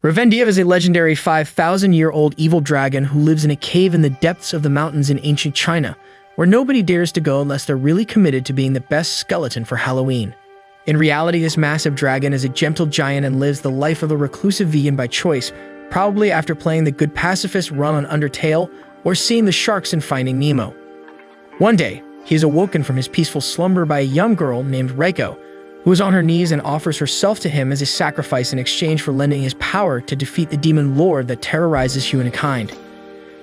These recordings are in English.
Revendia is a legendary 5,000-year-old evil dragon who lives in a cave in the depths of the mountains in ancient China, where nobody dares to go unless they're really committed to being the best skeleton for Halloween. In reality, this massive dragon is a gentle giant and lives the life of a reclusive vegan by choice, probably after playing the good pacifist run on Undertale or seeing the sharks in Finding Nemo. One day, he is awoken from his peaceful slumber by a young girl named Reiko, who is on her knees and offers herself to him as a sacrifice in exchange for lending his power to defeat the demon lord that terrorizes humankind.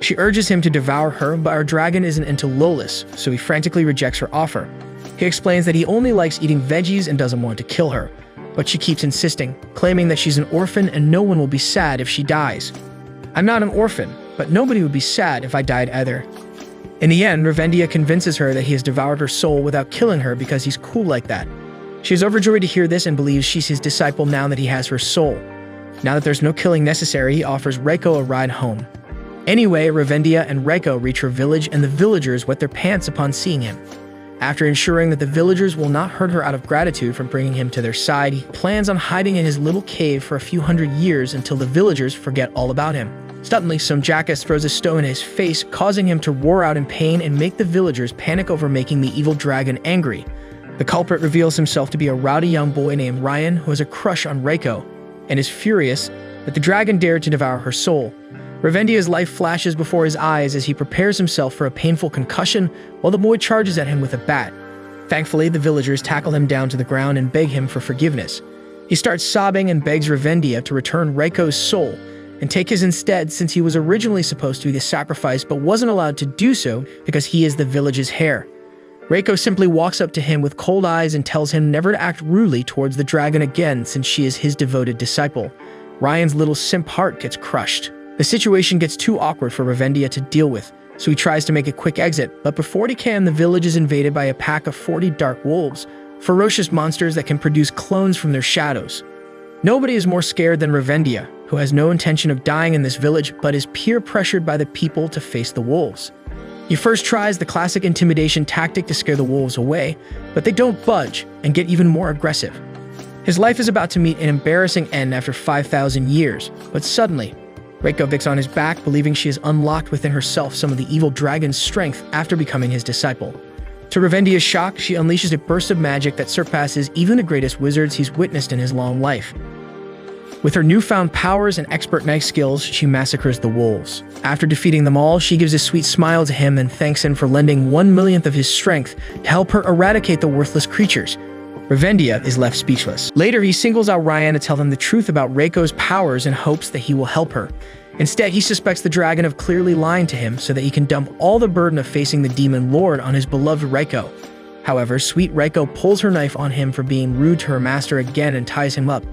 She urges him to devour her, but our dragon isn't into lolis, so he frantically rejects her offer. He explains that he only likes eating veggies and doesn't want to kill her, but she keeps insisting, claiming that she's an orphan and no one will be sad if she dies. I'm not an orphan, but nobody would be sad if I died either. In the end, Revendia convinces her that he has devoured her soul without killing her because he's cool like that. She is overjoyed to hear this and believes she's his disciple now that he has her soul. Now that there's no killing necessary, he offers Reiko a ride home. Anyway, Revendia and Reiko reach her village and the villagers wet their pants upon seeing him. After ensuring that the villagers will not hurt her out of gratitude for bringing him to their side, he plans on hiding in his little cave for a few hundred years until the villagers forget all about him. Suddenly, some jackass throws a stone in his face, causing him to roar out in pain and make the villagers panic over making the evil dragon angry. The culprit reveals himself to be a rowdy young boy named Ryan who has a crush on Reiko, and is furious that the dragon dared to devour her soul. Revendia's life flashes before his eyes as he prepares himself for a painful concussion while the boy charges at him with a bat. Thankfully, the villagers tackle him down to the ground and beg him for forgiveness. He starts sobbing and begs Revendia to return Reiko's soul and take his instead, since he was originally supposed to be the sacrifice but wasn't allowed to do so because he is the village's heir. Reiko simply walks up to him with cold eyes and tells him never to act rudely towards the dragon again since she is his devoted disciple. Ryan's little simp heart gets crushed. The situation gets too awkward for Revendia to deal with, so he tries to make a quick exit, but before he can, the village is invaded by a pack of 40 dark wolves, ferocious monsters that can produce clones from their shadows. Nobody is more scared than Revendia, who has no intention of dying in this village but is peer pressured by the people to face the wolves. He first tries the classic intimidation tactic to scare the wolves away, but they don't budge and get even more aggressive. His life is about to meet an embarrassing end after 5,000 years, but suddenly, Reiko gets on his back, believing she has unlocked within herself some of the evil dragon's strength after becoming his disciple. To Revendia's shock, she unleashes a burst of magic that surpasses even the greatest wizards he's witnessed in his long life. With her newfound powers and expert knife skills, she massacres the wolves. After defeating them all, she gives a sweet smile to him and thanks him for lending 1/1,000,000th of his strength to help her eradicate the worthless creatures. Revendia is left speechless. Later, he singles out Ryan to tell them the truth about Reiko's powers in hopes that he will help her. Instead, he suspects the dragon of clearly lying to him so that he can dump all the burden of facing the demon lord on his beloved Reiko. However, sweet Reiko pulls her knife on him for being rude to her master again and ties him up.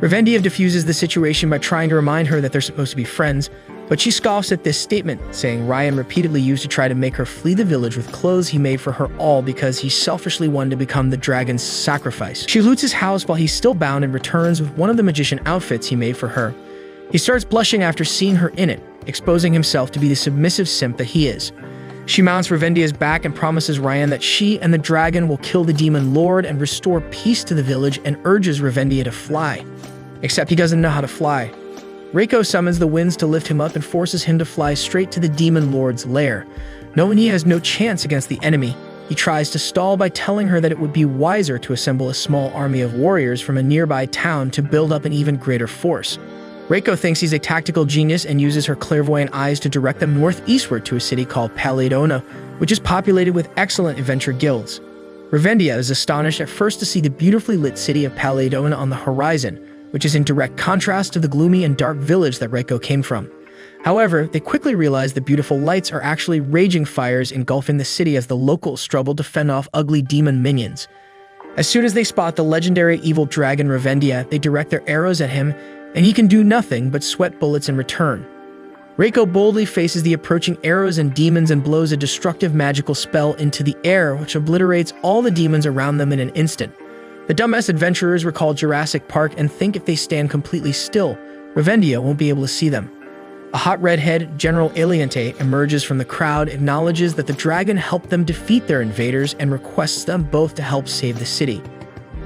Revendia diffuses the situation by trying to remind her that they're supposed to be friends, but she scoffs at this statement, saying Ryan repeatedly used to try to make her flee the village with clothes he made for her all because he selfishly wanted to become the dragon's sacrifice. She loots his house while he's still bound and returns with one of the magician outfits he made for her. He starts blushing after seeing her in it, exposing himself to be the submissive simp that he is. She mounts Revendia's back and promises Ryan that she and the dragon will kill the demon lord and restore peace to the village, and urges Revendia to fly. Except he doesn't know how to fly. Reiko summons the winds to lift him up and forces him to fly straight to the demon lord's lair. Knowing he has no chance against the enemy, he tries to stall by telling her that it would be wiser to assemble a small army of warriors from a nearby town to build up an even greater force. Reiko thinks he's a tactical genius and uses her clairvoyant eyes to direct them northeastward to a city called Paladona, which is populated with excellent adventure guilds. Revendia is astonished at first to see the beautifully lit city of Paladona on the horizon, which is in direct contrast to the gloomy and dark village that Reiko came from. However, they quickly realize the beautiful lights are actually raging fires engulfing the city as the locals struggle to fend off ugly demon minions. As soon as they spot the legendary evil dragon Revendia, they direct their arrows at him, and he can do nothing but sweat bullets in return. Reiko boldly faces the approaching arrows and demons and blows a destructive magical spell into the air, which obliterates all the demons around them in an instant. The dumbass adventurers recall Jurassic Park and think if they stand completely still, Revendia won't be able to see them. A hot redhead, General Aliente, emerges from the crowd, acknowledges that the dragon helped them defeat their invaders, and requests them both to help save the city.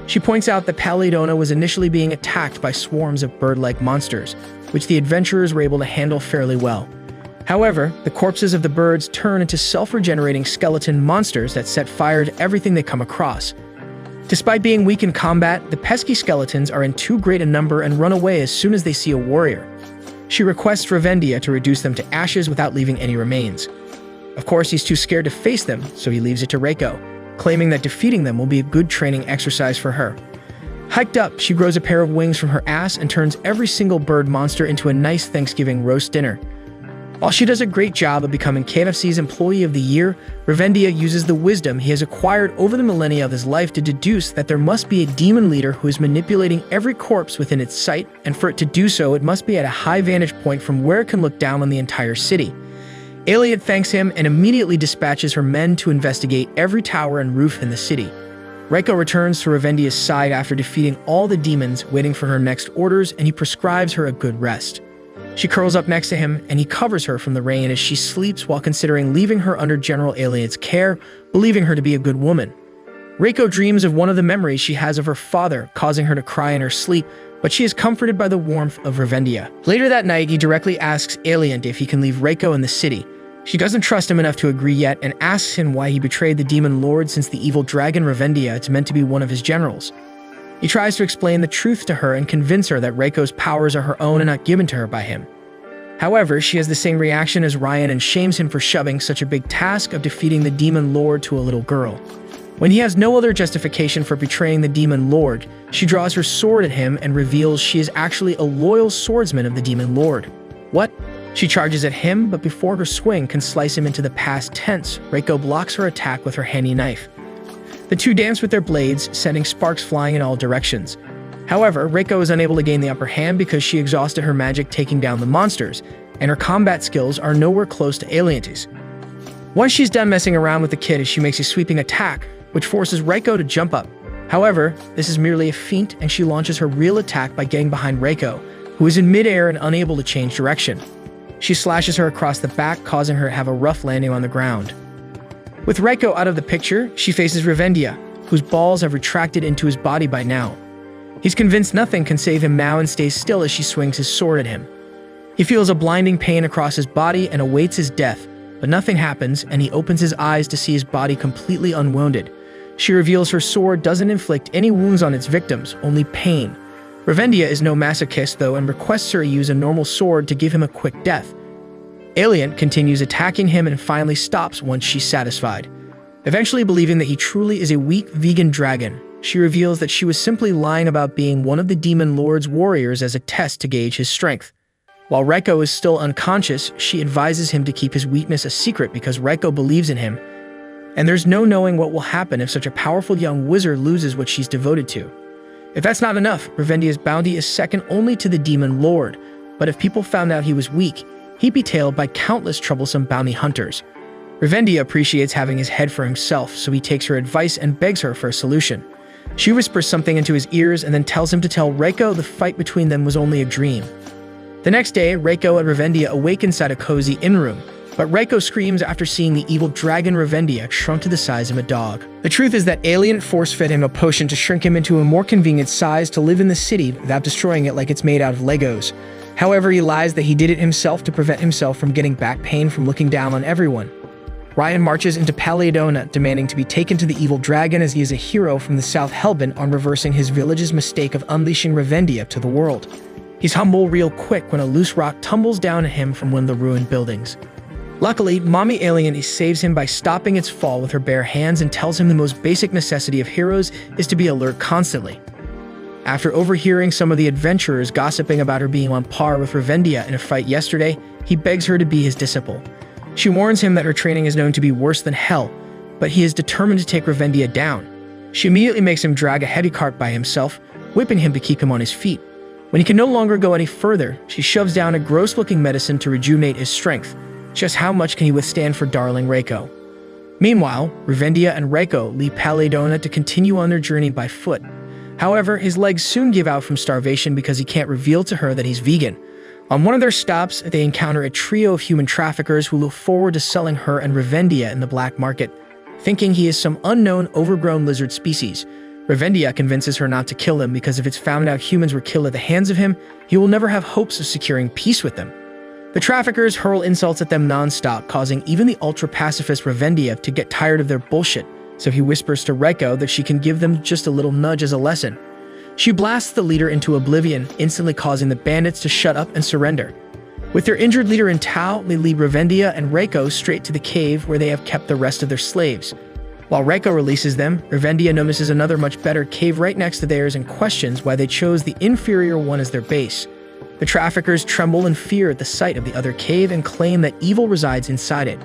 She points out that Paladona was initially being attacked by swarms of bird-like monsters, which the adventurers were able to handle fairly well. However, the corpses of the birds turn into self-regenerating skeleton monsters that set fire to everything they come across. Despite being weak in combat, the pesky skeletons are in too great a number and run away as soon as they see a warrior. She requests Revendia to reduce them to ashes without leaving any remains. Of course, he's too scared to face them, so he leaves it to Reiko, claiming that defeating them will be a good training exercise for her. Hiked up, she grows a pair of wings from her ass and turns every single bird monster into a nice Thanksgiving roast dinner. While she does a great job of becoming KFC's Employee of the Year, Revendia uses the wisdom he has acquired over the millennia of his life to deduce that there must be a demon leader who is manipulating every corpse within its sight, and for it to do so, it must be at a high vantage point from where it can look down on the entire city. Aliot thanks him and immediately dispatches her men to investigate every tower and roof in the city. Reiko returns to Revendia's side after defeating all the demons, waiting for her next orders, and he prescribes her a good rest. She curls up next to him, and he covers her from the rain as she sleeps while considering leaving her under General Aliot's care, believing her to be a good woman. Reiko dreams of one of the memories she has of her father, causing her to cry in her sleep, but she is comforted by the warmth of Revendia. Later that night, he directly asks Aliot if he can leave Reiko in the city. She doesn't trust him enough to agree yet and asks him why he betrayed the demon lord since the evil dragon Revendia is meant to be one of his generals. He tries to explain the truth to her and convince her that Reiko's powers are her own and not given to her by him. However, she has the same reaction as Ryan and shames him for shoving such a big task of defeating the demon lord to a little girl. When he has no other justification for betraying the demon lord, she draws her sword at him and reveals she is actually a loyal swordsman of the demon lord. What? She charges at him, but before her swing can slice him into the past tense, Reiko blocks her attack with her handy knife. The two dance with their blades, sending sparks flying in all directions. However, Reiko is unable to gain the upper hand because she exhausted her magic taking down the monsters, and her combat skills are nowhere close to Aliot's. Once she's done messing around with the kid, she makes a sweeping attack, which forces Reiko to jump up. However, this is merely a feint, and she launches her real attack by getting behind Reiko, who is in midair and unable to change direction. She slashes her across the back, causing her to have a rough landing on the ground. With Reiko out of the picture, she faces Revendia, whose balls have retracted into his body by now. He's convinced nothing can save him now and stays still as she swings his sword at him. He feels a blinding pain across his body and awaits his death, but nothing happens, and he opens his eyes to see his body completely unwounded. She reveals her sword doesn't inflict any wounds on its victims, only pain. Revendia is no masochist, though, and requests her to use a normal sword to give him a quick death. Aliot continues attacking him and finally stops once she's satisfied. Eventually believing that he truly is a weak vegan dragon, she reveals that she was simply lying about being one of the demon lord's warriors as a test to gauge his strength. While Reiko is still unconscious, she advises him to keep his weakness a secret because Reiko believes in him, and there's no knowing what will happen if such a powerful young wizard loses what she's devoted to. If that's not enough, Revendia's bounty is second only to the demon lord, but if people found out he was weak, he'd be tailed by countless troublesome bounty hunters. Revendia appreciates having his head for himself, so he takes her advice and begs her for a solution. She whispers something into his ears and then tells him to tell Reiko the fight between them was only a dream. The next day, Reiko and Revendia awake inside a cozy inn room, but Reiko screams after seeing the evil dragon Revendia shrunk to the size of a dog. The truth is that Aliot force-fed him a potion to shrink him into a more convenient size to live in the city without destroying it like it's made out of Legos. However, he lies that he did it himself to prevent himself from getting back pain from looking down on everyone. Ryan marches into Paladona, demanding to be taken to the evil dragon as he is a hero from the South hellbent on reversing his village's mistake of unleashing Revendia to the world. He's humble real quick when a loose rock tumbles down at him from one of the ruined buildings. Luckily, Mommy Alien saves him by stopping its fall with her bare hands and tells him the most basic necessity of heroes is to be alert constantly. After overhearing some of the adventurers gossiping about her being on par with Revendia in a fight yesterday, he begs her to be his disciple. She warns him that her training is known to be worse than hell, but he is determined to take Revendia down. She immediately makes him drag a heavy cart by himself, whipping him to keep him on his feet. When he can no longer go any further, she shoves down a gross-looking medicine to rejuvenate his strength. Just how much can he withstand for darling Reiko? Meanwhile, Revendia and Reiko leave Paladona to continue on their journey by foot. However, his legs soon give out from starvation because he can't reveal to her that he's vegan. On one of their stops, they encounter a trio of human traffickers who look forward to selling her and Revendia in the black market. Thinking he is some unknown overgrown lizard species, Revendia convinces her not to kill him because if it's found out humans were killed at the hands of him, he will never have hopes of securing peace with them. The traffickers hurl insults at them non-stop, causing even the ultra-pacifist Revendia to get tired of their bullshit, so he whispers to Reiko that she can give them just a little nudge as a lesson. She blasts the leader into oblivion, instantly causing the bandits to shut up and surrender. With their injured leader in tow, they lead Revendia and Reiko straight to the cave where they have kept the rest of their slaves. While Reiko releases them, Revendia notices another much better cave right next to theirs and questions why they chose the inferior one as their base. The traffickers tremble in fear at the sight of the other cave and claim that evil resides inside it.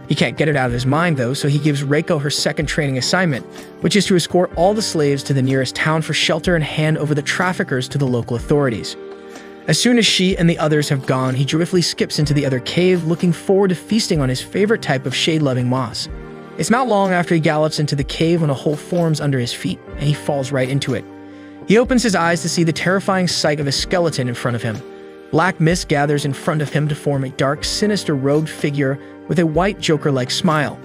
He can't get it out of his mind though, so he gives Reiko her second training assignment, which is to escort all the slaves to the nearest town for shelter and hand over the traffickers to the local authorities. As soon as she and the others have gone, he joyfully skips into the other cave, looking forward to feasting on his favorite type of shade-loving moss. It's not long after he gallops into the cave when a hole forms under his feet, and he falls right into it. He opens his eyes to see the terrifying sight of a skeleton in front of him. Black mist gathers in front of him to form a dark, sinister robed figure with a white Joker-like smile.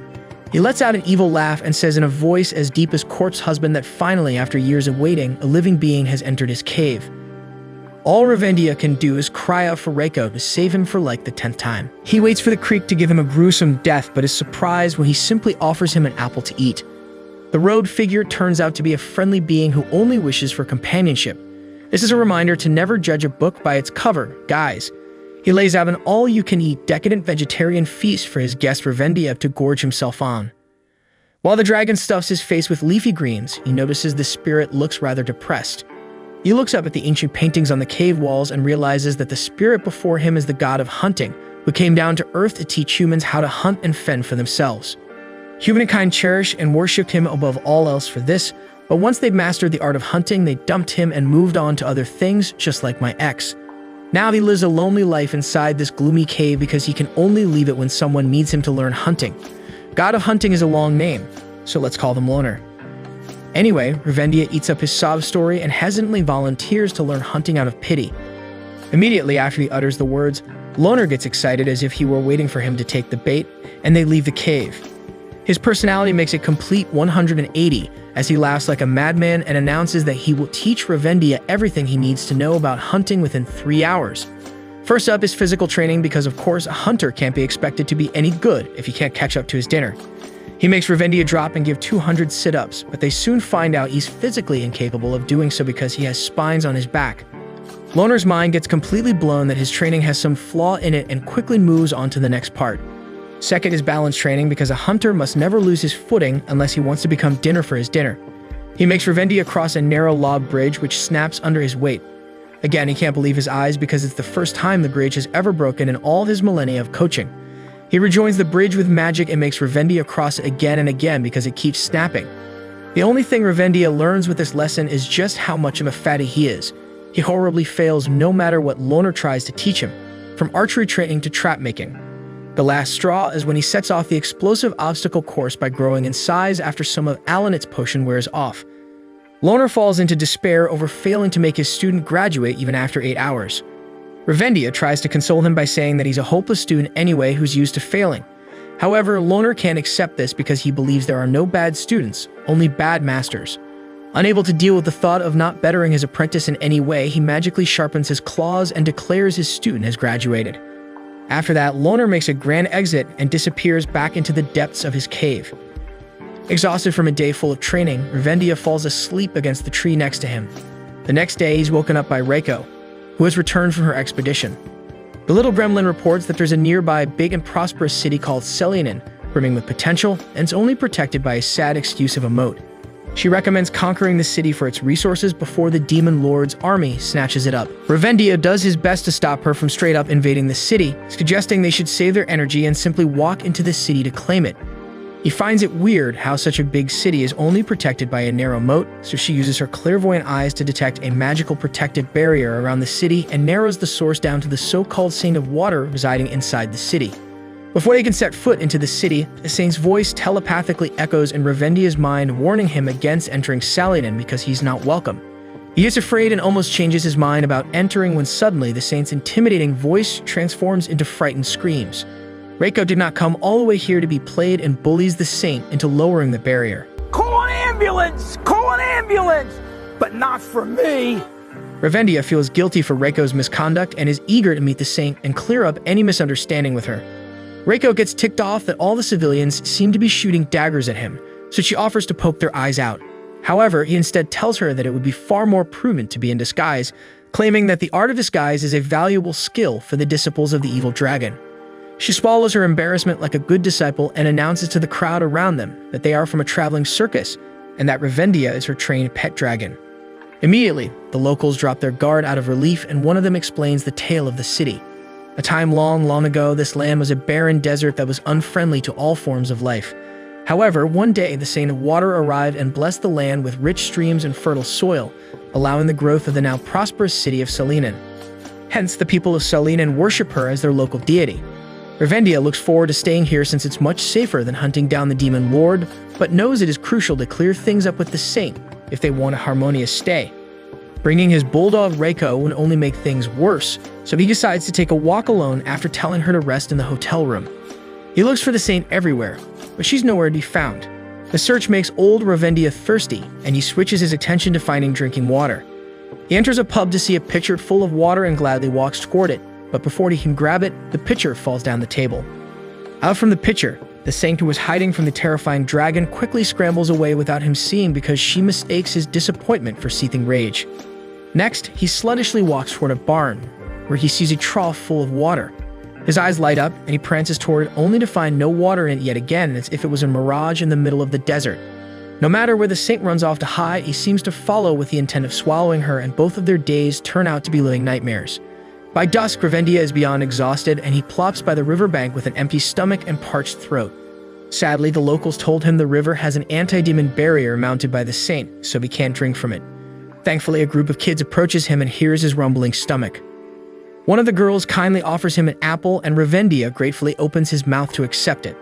He lets out an evil laugh and says in a voice as deep as Corpse Husband that finally, after years of waiting, a living being has entered his cave. All Revendia can do is cry out for Reiko to save him for like the 10th time. He waits for the creek to give him a gruesome death, but is surprised when he simply offers him an apple to eat. The robed figure turns out to be a friendly being who only wishes for companionship. This is a reminder to never judge a book by its cover, guys. He lays out an all-you-can-eat decadent vegetarian feast for his guest Revendia to gorge himself on. While the dragon stuffs his face with leafy greens, he notices the spirit looks rather depressed. He looks up at the ancient paintings on the cave walls and realizes that the spirit before him is the god of hunting, who came down to Earth to teach humans how to hunt and fend for themselves. Humankind cherished and worshipped him above all else for this, but once they'd mastered the art of hunting, they dumped him and moved on to other things, just like my ex. Now he lives a lonely life inside this gloomy cave because he can only leave it when someone needs him to learn hunting. God of Hunting is a long name, so let's call them Loner. Anyway, Revendia eats up his sob story and hesitantly volunteers to learn hunting out of pity. Immediately after he utters the words, Loner gets excited as if he were waiting for him to take the bait, and they leave the cave. His personality makes a complete 180 as he laughs like a madman and announces that he will teach Revendia everything he needs to know about hunting within 3 hours. First up is physical training because of course a hunter can't be expected to be any good if he can't catch up to his dinner. He makes Revendia drop and give 200 sit-ups, but they soon find out he's physically incapable of doing so because he has spines on his back. Loner's mind gets completely blown that his training has some flaw in it and quickly moves on to the next part. Second is balance training because a hunter must never lose his footing unless he wants to become dinner for his dinner. He makes Revendia cross a narrow log bridge which snaps under his weight. Again, he can't believe his eyes because it's the first time the bridge has ever broken in all of his millennia of coaching. He rejoins the bridge with magic and makes Revendia cross it again and again because it keeps snapping. The only thing Revendia learns with this lesson is just how much of a fatty he is. He horribly fails no matter what Loner tries to teach him, from archery training to trap making. The last straw is when he sets off the explosive obstacle course by growing in size after some of Alanit's potion wears off. Loner falls into despair over failing to make his student graduate even after 8 hours. Revendia tries to console him by saying that he's a hopeless student anyway who's used to failing. However, Loner can't accept this because he believes there are no bad students, only bad masters. Unable to deal with the thought of not bettering his apprentice in any way, he magically sharpens his claws and declares his student has graduated. After that, Loner makes a grand exit and disappears back into the depths of his cave. Exhausted from a day full of training, Revendia falls asleep against the tree next to him. The next day, he's woken up by Reiko, who has returned from her expedition. The little gremlin reports that there's a nearby big and prosperous city called Selianen, brimming with potential, and it's only protected by a sad excuse of a moat. She recommends conquering the city for its resources before the Demon Lord's army snatches it up. Revendia does his best to stop her from straight up invading the city, suggesting they should save their energy and simply walk into the city to claim it. He finds it weird how such a big city is only protected by a narrow moat, so she uses her clairvoyant eyes to detect a magical protective barrier around the city and narrows the source down to the so-called saint of water residing inside the city. Before they can set foot into the city, the saint's voice telepathically echoes in Revendia's mind, warning him against entering Selianen because he's not welcome. He gets afraid and almost changes his mind about entering when suddenly the saint's intimidating voice transforms into frightened screams. Reiko did not come all the way here to be played and bullies the saint into lowering the barrier. Call in ambulance! Call an ambulance! But not for me! Revendia feels guilty for Reiko's misconduct and is eager to meet the saint and clear up any misunderstanding with her. Reiko gets ticked off that all the civilians seem to be shooting daggers at him, so she offers to poke their eyes out. However, he instead tells her that it would be far more prudent to be in disguise, claiming that the art of disguise is a valuable skill for the disciples of the evil dragon. She swallows her embarrassment like a good disciple and announces to the crowd around them that they are from a traveling circus and that Revendia is her trained pet dragon. Immediately, the locals drop their guard out of relief and one of them explains the tale of the city. A time long, long ago, this land was a barren desert that was unfriendly to all forms of life. However, one day the Saint of Water arrived and blessed the land with rich streams and fertile soil, allowing the growth of the now prosperous city of Salinan. Hence, the people of Salinan worship her as their local deity. Revendia looks forward to staying here since it's much safer than hunting down the demon lord, but knows it is crucial to clear things up with the saint if they want a harmonious stay. Bringing his bulldog Reiko would only make things worse, so he decides to take a walk alone after telling her to rest in the hotel room. He looks for the saint everywhere, but she's nowhere to be found. The search makes old Revendia thirsty, and he switches his attention to finding drinking water. He enters a pub to see a pitcher full of water and gladly walks toward it, but before he can grab it, the pitcher falls down the table. Out from the pitcher, the saint who was hiding from the terrifying dragon quickly scrambles away without him seeing because she mistakes his disappointment for seething rage. Next, he sluggishly walks toward a barn, where he sees a trough full of water. His eyes light up, and he prances toward it only to find no water in it yet again, as if it was a mirage in the middle of the desert. No matter where the saint runs off to hide, he seems to follow with the intent of swallowing her, and both of their days turn out to be living nightmares. By dusk, Revendia is beyond exhausted, and he plops by the riverbank with an empty stomach and parched throat. Sadly, the locals told him the river has an anti-demon barrier mounted by the saint, so he can't drink from it. Thankfully, a group of kids approaches him and hears his rumbling stomach. One of the girls kindly offers him an apple, and Revendia gratefully opens his mouth to accept it.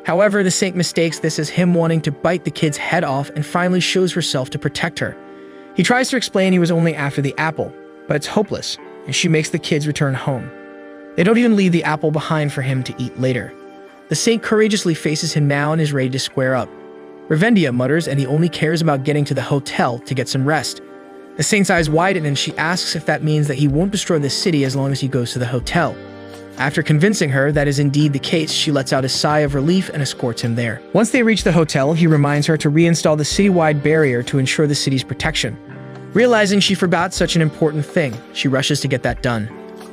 However, the saint mistakes this as him wanting to bite the kid's head off and finally shows herself to protect her. He tries to explain he was only after the apple, but it's hopeless, and she makes the kids return home. They don't even leave the apple behind for him to eat later. The saint courageously faces him now and is ready to square up. Revendia mutters and he only cares about getting to the hotel to get some rest. The saint's eyes widen and she asks if that means that he won't destroy the city as long as he goes to the hotel. After convincing her that is indeed the case, she lets out a sigh of relief and escorts him there. Once they reach the hotel, he reminds her to reinstall the citywide barrier to ensure the city's protection. Realizing she forgot such an important thing, she rushes to get that done.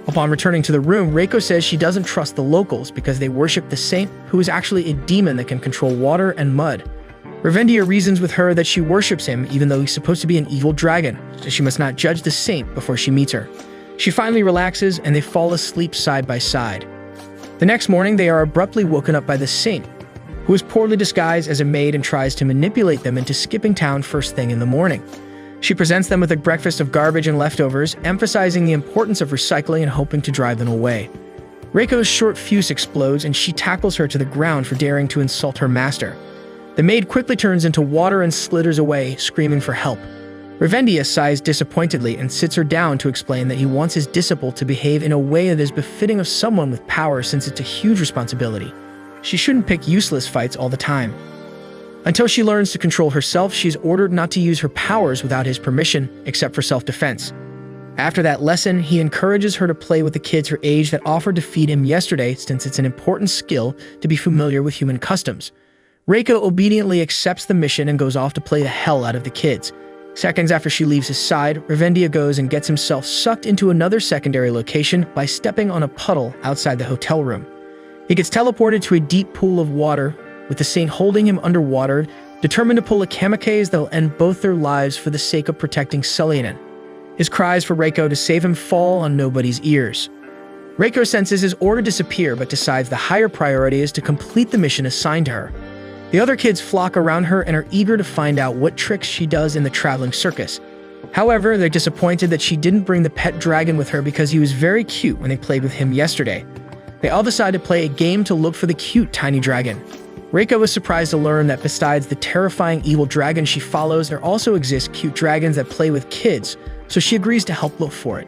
Upon returning to the room, Reiko says she doesn't trust the locals because they worship the saint, who is actually a demon that can control water and mud. Revendia reasons with her that she worships him even though he's supposed to be an evil dragon, so she must not judge the saint before she meets her. She finally relaxes and they fall asleep side by side. The next morning, they are abruptly woken up by the saint, who is poorly disguised as a maid and tries to manipulate them into skipping town first thing in the morning. She presents them with a breakfast of garbage and leftovers, emphasizing the importance of recycling and hoping to drive them away. Reiko's short fuse explodes and she tackles her to the ground for daring to insult her master. The maid quickly turns into water and slithers away, screaming for help. Revendia sighs disappointedly and sits her down to explain that he wants his disciple to behave in a way that is befitting of someone with power since it's a huge responsibility. She shouldn't pick useless fights all the time. Until she learns to control herself, she is ordered not to use her powers without his permission, except for self-defense. After that lesson, he encourages her to play with the kids her age that offered to feed him yesterday since it's an important skill to be familiar with human customs. Reiko obediently accepts the mission and goes off to play the hell out of the kids. Seconds after she leaves his side, Revendia goes and gets himself sucked into another secondary location by stepping on a puddle outside the hotel room. He gets teleported to a deep pool of water, with the saint holding him underwater, determined to pull a kamikaze that will end both their lives for the sake of protecting Salinan. His cries for Reiko to save him fall on nobody's ears. Reiko senses his order disappear but decides the higher priority is to complete the mission assigned to her. The other kids flock around her and are eager to find out what tricks she does in the traveling circus. However, they're disappointed that she didn't bring the pet dragon with her because he was very cute when they played with him yesterday. They all decide to play a game to look for the cute tiny dragon. Reiko was surprised to learn that besides the terrifying evil dragon she follows, there also exist cute dragons that play with kids, so she agrees to help look for it.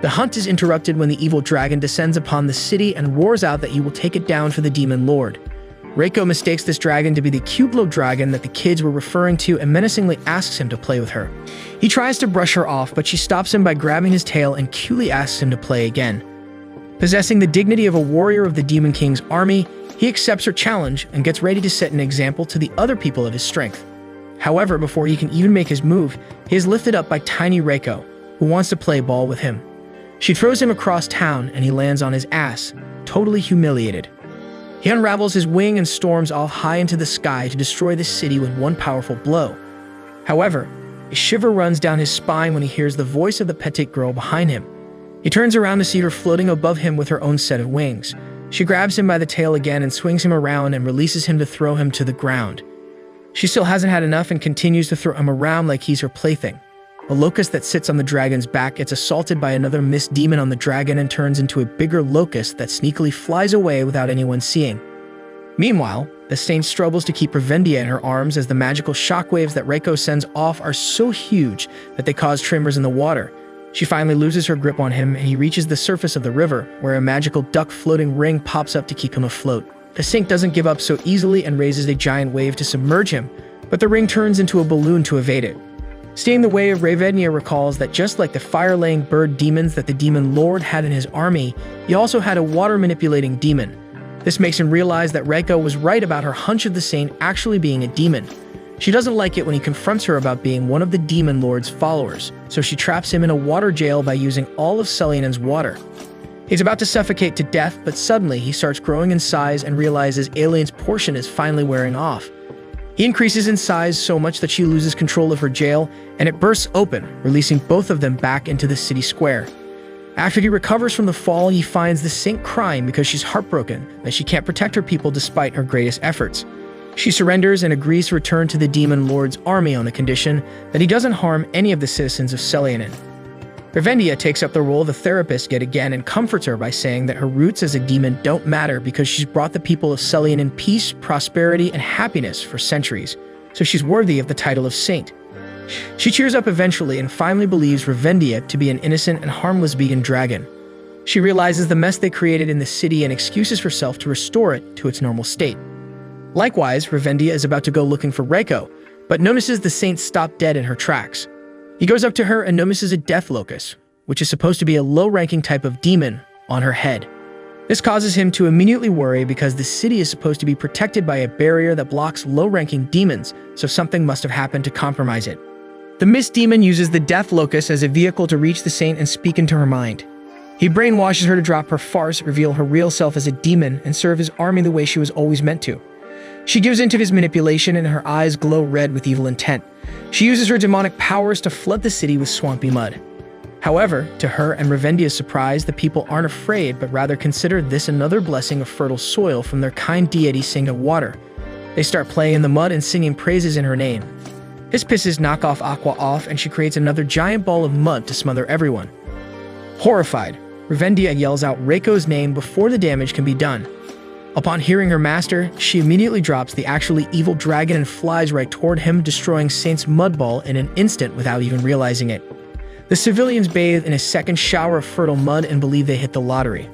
The hunt is interrupted when the evil dragon descends upon the city and roars out that he will take it down for the demon lord. Reiko mistakes this dragon to be the Cublo dragon that the kids were referring to and menacingly asks him to play with her. He tries to brush her off, but she stops him by grabbing his tail and cutely asks him to play again. Possessing the dignity of a warrior of the Demon King's army, he accepts her challenge and gets ready to set an example to the other people of his strength. However, before he can even make his move, he is lifted up by tiny Reiko, who wants to play ball with him. She throws him across town and he lands on his ass, totally humiliated. He unravels his wing and storms off high into the sky to destroy the city with one powerful blow. However, a shiver runs down his spine when he hears the voice of the petite girl behind him. He turns around to see her floating above him with her own set of wings. She grabs him by the tail again and swings him around and releases him to throw him to the ground. She still hasn't had enough and continues to throw him around like he's her plaything. A locust that sits on the dragon's back gets assaulted by another mist demon on the dragon and turns into a bigger locust that sneakily flies away without anyone seeing. Meanwhile, the saint struggles to keep Revendia in her arms as the magical shockwaves that Reiko sends off are so huge that they cause tremors in the water. She finally loses her grip on him and he reaches the surface of the river, where a magical duck floating ring pops up to keep him afloat. The saint doesn't give up so easily and raises a giant wave to submerge him, but the ring turns into a balloon to evade it. Staying the way of Revendia recalls that just like the fire-laying bird demons that the demon lord had in his army, he also had a water-manipulating demon. This makes him realize that Reiko was right about her hunch of the saint actually being a demon. She doesn't like it when he confronts her about being one of the demon lord's followers, so she traps him in a water jail by using all of Selyanen's water. He's about to suffocate to death, but suddenly he starts growing in size and realizes Alien's portion is finally wearing off. He increases in size so much that she loses control of her jail, and it bursts open, releasing both of them back into the city square. After he recovers from the fall, he finds the saint crying because she's heartbroken that she can't protect her people despite her greatest efforts. She surrenders and agrees to return to the Demon Lord's army on the condition that he doesn't harm any of the citizens of Selyanen. Revendia takes up the role of the therapist yet again and comforts her by saying that her roots as a demon don't matter because she's brought the people of Selyanen peace, prosperity, and happiness for centuries, so she's worthy of the title of saint. She cheers up eventually and finally believes Revendia to be an innocent and harmless vegan dragon. She realizes the mess they created in the city and excuses herself to restore it to its normal state. Likewise, Revendia is about to go looking for Reiko, but notices the saint stop dead in her tracks. He goes up to her and notices a death locust, which is supposed to be a low-ranking type of demon, on her head. This causes him to immediately worry because the city is supposed to be protected by a barrier that blocks low-ranking demons, so something must have happened to compromise it. The mist demon uses the death locust as a vehicle to reach the saint and speak into her mind. He brainwashes her to drop her farce, reveal her real self as a demon, and serve his army the way she was always meant to. She gives into his manipulation and her eyes glow red with evil intent. She uses her demonic powers to flood the city with swampy mud. However, to her and Revendia's surprise, the people aren't afraid, but rather consider this another blessing of fertile soil from their kind deity Singa Water. They start playing in the mud and singing praises in her name. This pisses Knockoff Aqua off and she creates another giant ball of mud to smother everyone. Horrified, Revendia yells out Reiko's name before the damage can be done. Upon hearing her master, she immediately drops the actually evil dragon and flies right toward him, destroying Saint's mud ball in an instant without even realizing it. The civilians bathe in a second shower of fertile mud and believe they hit the lottery.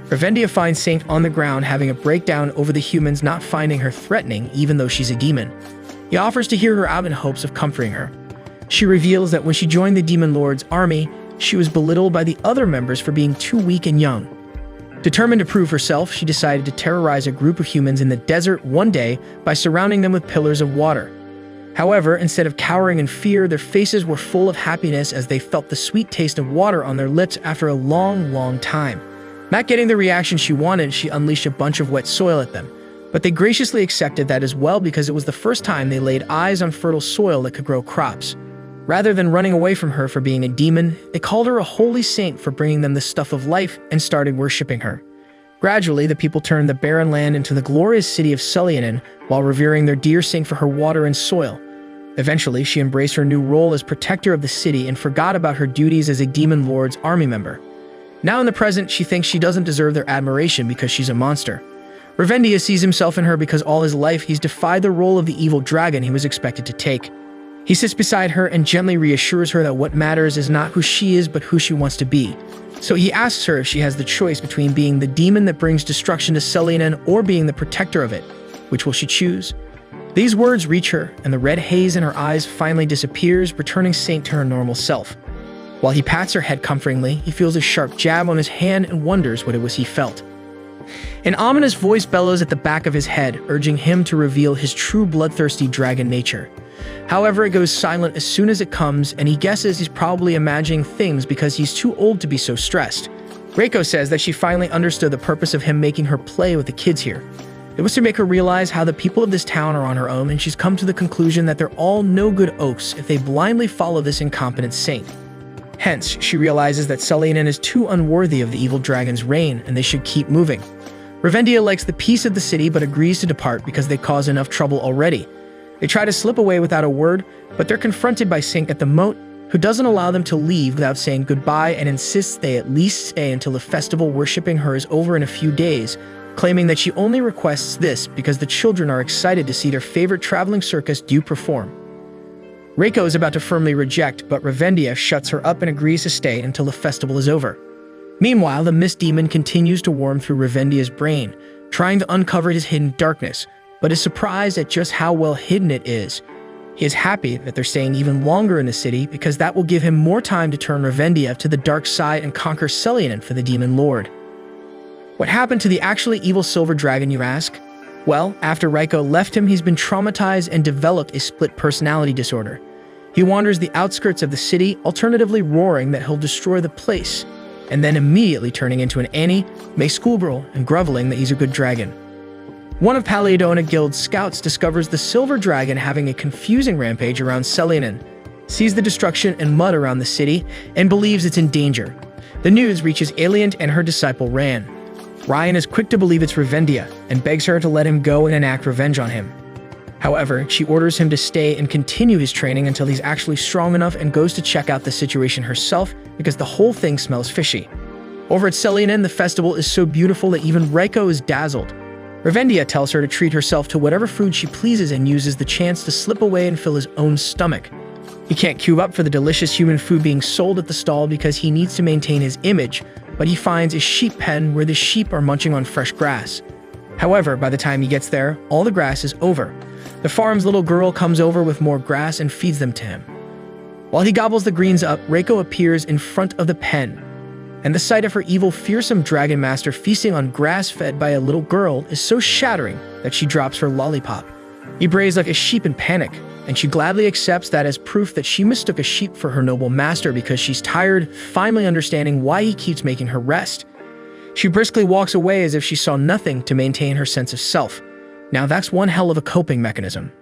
Revendia finds Saint on the ground having a breakdown over the humans not finding her threatening even though she's a demon. He offers to hear her out in hopes of comforting her. She reveals that when she joined the Demon Lord's army, she was belittled by the other members for being too weak and young. Determined to prove herself, she decided to terrorize a group of humans in the desert one day by surrounding them with pillars of water. However, instead of cowering in fear, their faces were full of happiness as they felt the sweet taste of water on their lips after a long, long time. Not getting the reaction she wanted, she unleashed a bunch of wet soil at them. But they graciously accepted that as well because it was the first time they laid eyes on fertile soil that could grow crops. Rather than running away from her for being a demon, they called her a holy saint for bringing them the stuff of life and started worshipping her. Gradually, the people turned the barren land into the glorious city of Selyanen while revering their dear saint for her water and soil. Eventually, she embraced her new role as protector of the city and forgot about her duties as a Demon Lord's army member. Now in the present, she thinks she doesn't deserve their admiration because she's a monster. Revendia sees himself in her because all his life he's defied the role of the evil dragon he was expected to take. He sits beside her and gently reassures her that what matters is not who she is but who she wants to be. So he asks her if she has the choice between being the demon that brings destruction to Selyanen or being the protector of it. Which will she choose? These words reach her, and the red haze in her eyes finally disappears, returning Saint to her normal self. While he pats her head comfortingly, he feels a sharp jab on his hand and wonders what it was he felt. An ominous voice bellows at the back of his head, urging him to reveal his true bloodthirsty dragon nature. However, it goes silent as soon as it comes, and he guesses he's probably imagining things because he's too old to be so stressed. Reiko says that she finally understood the purpose of him making her play with the kids here. It was to make her realize how the people of this town are on her own, and she's come to the conclusion that they're all no-good oafs if they blindly follow this incompetent saint. Hence, she realizes that Selenen is too unworthy of the evil dragon's reign, and they should keep moving. Revendia likes the peace of the city but agrees to depart because they cause enough trouble already. They try to slip away without a word, but they're confronted by Saint at the moat, who doesn't allow them to leave without saying goodbye and insists they at least stay until the festival worshipping her is over in a few days, claiming that she only requests this because the children are excited to see their favorite traveling circus due perform. Reiko is about to firmly reject, but Revendia shuts her up and agrees to stay until the festival is over. Meanwhile, the Mist Demon continues to worm through Revendia's brain, trying to uncover his hidden darkness, but is surprised at just how well hidden it is. He is happy that they're staying even longer in the city because that will give him more time to turn Revendia to the dark side and conquer Selenen for the Demon Lord. What happened to the actually evil silver dragon, you ask? Well, after Reiko left him, he's been traumatized and developed a split personality disorder. He wanders the outskirts of the city, alternatively roaring that he'll destroy the place, and then immediately turning into an Annie, May schoolgirl, and groveling that he's a good dragon. One of Paleodona Guild's scouts discovers the silver dragon having a confusing rampage around Selenen, sees the destruction and mud around the city, and believes it's in danger. The news reaches Aliant and her disciple Ran. Ryan is quick to believe it's Revendia, and begs her to let him go and enact revenge on him. However, she orders him to stay and continue his training until he's actually strong enough, and goes to check out the situation herself because the whole thing smells fishy. Over at Selenen, the festival is so beautiful that even Reiko is dazzled. Revendia tells her to treat herself to whatever food she pleases and uses the chance to slip away and fill his own stomach. He can't queue up for the delicious human food being sold at the stall because he needs to maintain his image, but he finds a sheep pen where the sheep are munching on fresh grass. However, by the time he gets there, all the grass is over. The farm's little girl comes over with more grass and feeds them to him. While he gobbles the greens up, Reiko appears in front of the pen, and the sight of her evil, fearsome dragon master feasting on grass fed by a little girl is so shattering that she drops her lollipop. He brays like a sheep in panic, and she gladly accepts that as proof that she mistook a sheep for her noble master because she's tired, finally understanding why he keeps making her rest. She briskly walks away as if she saw nothing to maintain her sense of self. Now that's one hell of a coping mechanism.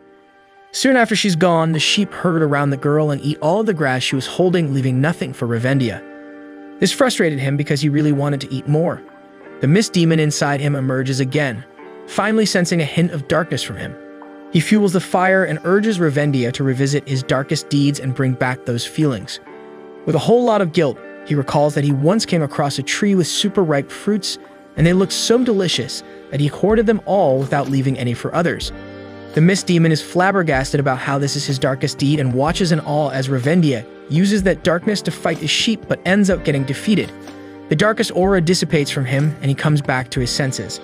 Soon after she's gone, the sheep herd around the girl and eat all of the grass she was holding, leaving nothing for Revendia. This frustrated him because he really wanted to eat more. The Mist Demon inside him emerges again, finally sensing a hint of darkness from him. He fuels the fire and urges Revendia to revisit his darkest deeds and bring back those feelings. With a whole lot of guilt, he recalls that he once came across a tree with super ripe fruits, and they looked so delicious that he hoarded them all without leaving any for others. The Mist Demon is flabbergasted about how this is his darkest deed and watches in awe as Revendia uses that darkness to fight the sheep but ends up getting defeated. The darkest aura dissipates from him and he comes back to his senses.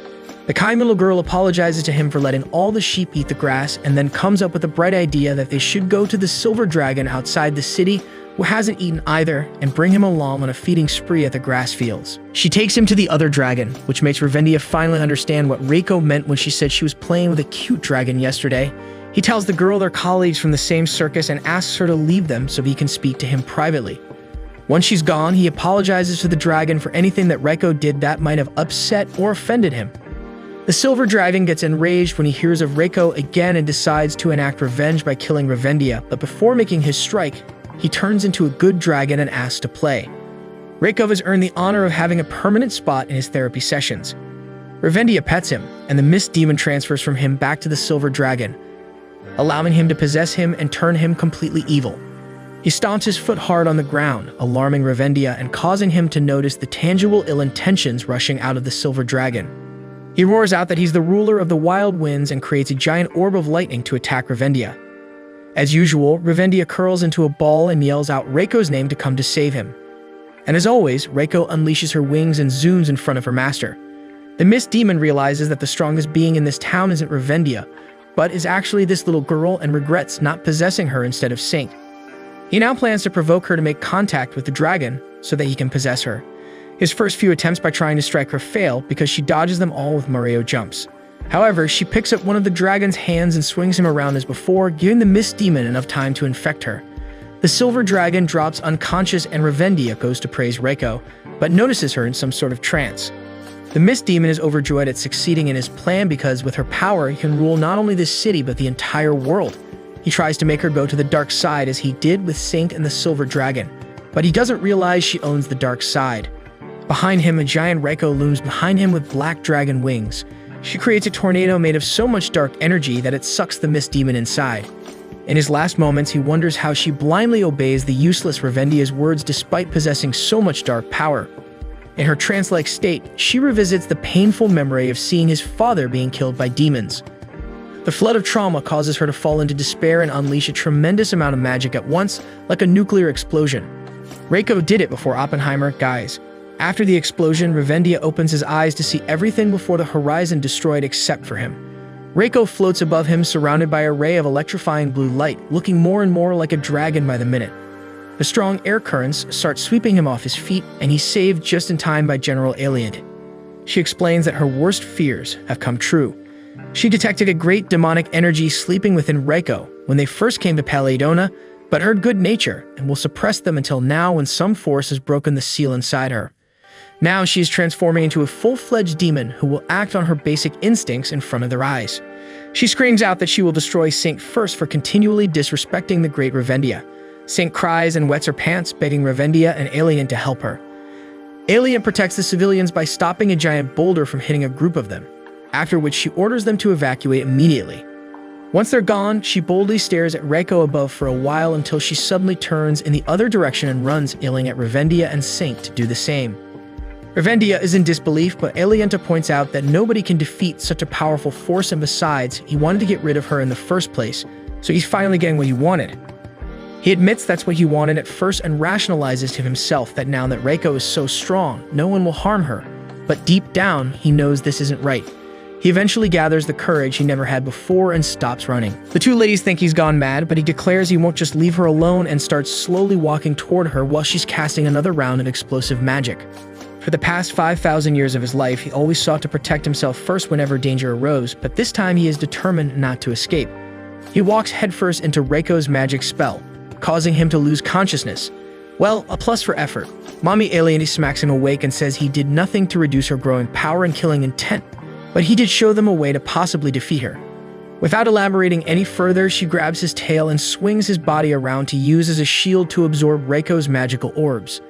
The kind little girl apologizes to him for letting all the sheep eat the grass and then comes up with a bright idea that they should go to the silver dragon outside the city, who hasn't eaten either, and bring him along on a feeding spree at the grass fields. She takes him to the other dragon, which makes Revendia finally understand what Reiko meant when she said she was playing with a cute dragon yesterday. He tells the girl they're colleagues from the same circus and asks her to leave them so he can speak to him privately. Once she's gone, he apologizes to the dragon for anything that Reiko did that might have upset or offended him. The silver dragon gets enraged when he hears of Reiko again and decides to enact revenge by killing Revendia, but before making his strike, he turns into a good dragon and asks to play. Reiko has earned the honor of having a permanent spot in his therapy sessions. Revendia pets him, and the Mist Demon transfers from him back to the silver dragon, allowing him to possess him and turn him completely evil. He stomps his foot hard on the ground, alarming Revendia and causing him to notice the tangible ill intentions rushing out of the silver dragon. He roars out that he's the ruler of the wild winds and creates a giant orb of lightning to attack Revendia. As usual, Revendia curls into a ball and yells out Reiko's name to come to save him. And as always, Reiko unleashes her wings and zooms in front of her master. The The Mist Demon realizes that the strongest being in this town isn't Revendia, but is actually this little girl and regrets not possessing her instead of Saint. He now plans to provoke her to make contact with the dragon so that he can possess her. His first few attempts by trying to strike her fail because she dodges them all with Mario jumps. However, she picks up one of the dragon's hands and swings him around as before, giving the Mist Demon enough time to infect her. The silver dragon drops unconscious and Revendia goes to praise Reiko, but notices her in some sort of trance. The Mist Demon is overjoyed at succeeding in his plan because with her power, he can rule not only this city but the entire world. He tries to make her go to the dark side as he did with Saint and the silver dragon, but he doesn't realize she owns the dark side. Behind him, a giant Reiko looms behind him with black dragon wings. She creates a tornado made of so much dark energy that it sucks the Mist Demon inside. In his last moments, he wonders how she blindly obeys the useless Revendia's words despite possessing so much dark power. In her trance-like state, she revisits the painful memory of seeing his father being killed by demons. The flood of trauma causes her to fall into despair and unleash a tremendous amount of magic at once, like a nuclear explosion. Reiko did it before Oppenheimer, guys. After the explosion, Revendia opens his eyes to see everything before the horizon destroyed except for him. Reiko floats above him surrounded by a ray of electrifying blue light, looking more and more like a dragon by the minute. The strong air currents start sweeping him off his feet, and he's saved just in time by General Alien. She explains that her worst fears have come true. She detected a great demonic energy sleeping within Reiko when they first came to Paladona, but heard good nature and will suppress them until now when some force has broken the seal inside her. Now she is transforming into a full-fledged demon who will act on her basic instincts in front of their eyes. She screams out that she will destroy Saint first for continually disrespecting the great Revendia. Saint cries and wets her pants, begging Revendia and Alien to help her. Alien protects the civilians by stopping a giant boulder from hitting a group of them, after which she orders them to evacuate immediately. Once they're gone, she boldly stares at Reiko above for a while until she suddenly turns in the other direction and runs, yelling at Revendia and Saint to do the same. Revendia is in disbelief, but Alienta points out that nobody can defeat such a powerful force, and besides, he wanted to get rid of her in the first place, so he's finally getting what he wanted. He admits that's what he wanted at first and rationalizes to himself that now that Reiko is so strong, no one will harm her, but deep down, he knows this isn't right. He eventually gathers the courage he never had before and stops running. The two ladies think he's gone mad, but he declares he won't just leave her alone and starts slowly walking toward her while she's casting another round of explosive magic. For the past 5,000 years of his life, he always sought to protect himself first whenever danger arose, but this time he is determined not to escape. He walks headfirst into Reiko's magic spell, causing him to lose consciousness. Well, a plus for effort. Mommy Alien smacks him awake and says he did nothing to reduce her growing power and killing intent, but he did show them a way to possibly defeat her. Without elaborating any further, she grabs his tail and swings his body around to use as a shield to absorb Reiko's magical orbs.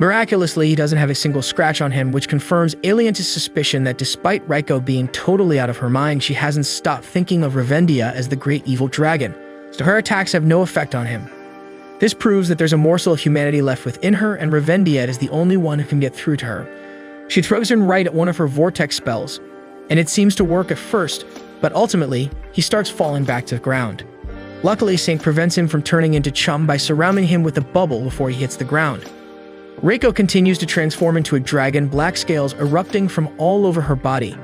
Miraculously, he doesn't have a single scratch on him, which confirms Alienta's suspicion that despite Reiko being totally out of her mind, she hasn't stopped thinking of Revendia as the great evil dragon, so her attacks have no effect on him. This proves that there's a morsel of humanity left within her, and Revendia is the only one who can get through to her. She throws him right at one of her vortex spells, and it seems to work at first, but ultimately, he starts falling back to the ground. Luckily, Saint prevents him from turning into chum by surrounding him with a bubble before he hits the ground. Reiko continues to transform into a dragon, black scales erupting from all over her body.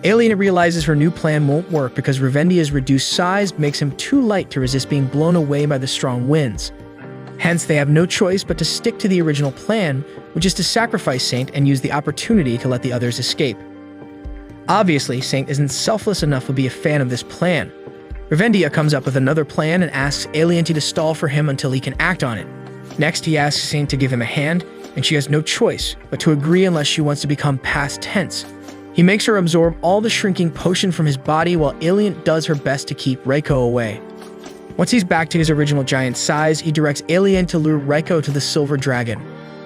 Alien realizes her new plan won't work because Revendia's reduced size makes him too light to resist being blown away by the strong winds. Hence, they have no choice but to stick to the original plan, which is to sacrifice Saint and use the opportunity to let the others escape. Obviously, Saint isn't selfless enough to be a fan of this plan. Revendia comes up with another plan and asks Alienta to stall for him until he can act on it. Next, he asks Saint to give him a hand, and she has no choice but to agree unless she wants to become past tense. He makes her absorb all the shrinking potion from his body while Alien does her best to keep Reiko away. Once he's back to his original giant size, he directs Alien to lure Reiko to the silver dragon.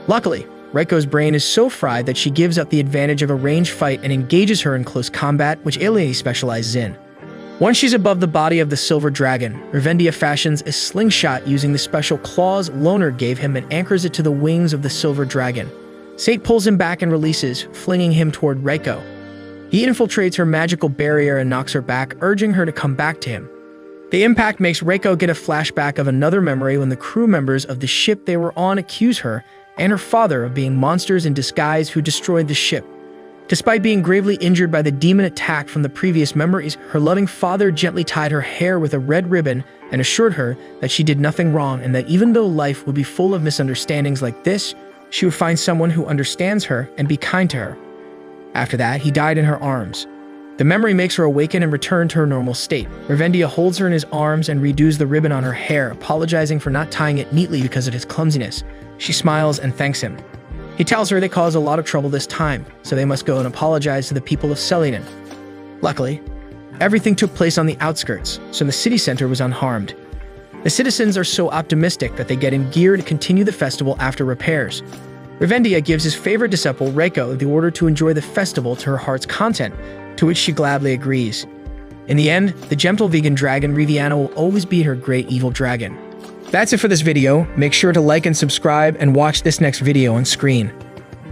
Luckily, Reiko's brain is so fried that she gives up the advantage of a ranged fight and engages her in close combat, which Alien specializes in. Once she's above the body of the silver dragon, Revendia fashions a slingshot using the special claws Loner gave him and anchors it to the wings of the silver dragon. Saint pulls him back and releases, flinging him toward Reiko. He infiltrates her magical barrier and knocks her back, urging her to come back to him. The impact makes Reiko get a flashback of another memory when the crew members of the ship they were on accuse her and her father of being monsters in disguise who destroyed the ship. Despite being gravely injured by the demon attack from the previous memories, her loving father gently tied her hair with a red ribbon and assured her that she did nothing wrong and that even though life would be full of misunderstandings like this, she would find someone who understands her and be kind to her. After that, he died in her arms. The memory makes her awaken and return to her normal state. Revendia holds her in his arms and redoes the ribbon on her hair, apologizing for not tying it neatly because of his clumsiness. She smiles and thanks him. He tells her they caused a lot of trouble this time, so they must go and apologize to the people of Celadon. Luckily, everything took place on the outskirts, so the city center was unharmed. The citizens are so optimistic that they get in gear to continue the festival after repairs. Revendia gives his favorite disciple, Reiko, the order to enjoy the festival to her heart's content, to which she gladly agrees. In the end, the gentle vegan dragon Riviana will always be her great evil dragon. That's it for this video. Make sure to like and subscribe and watch this next video on screen.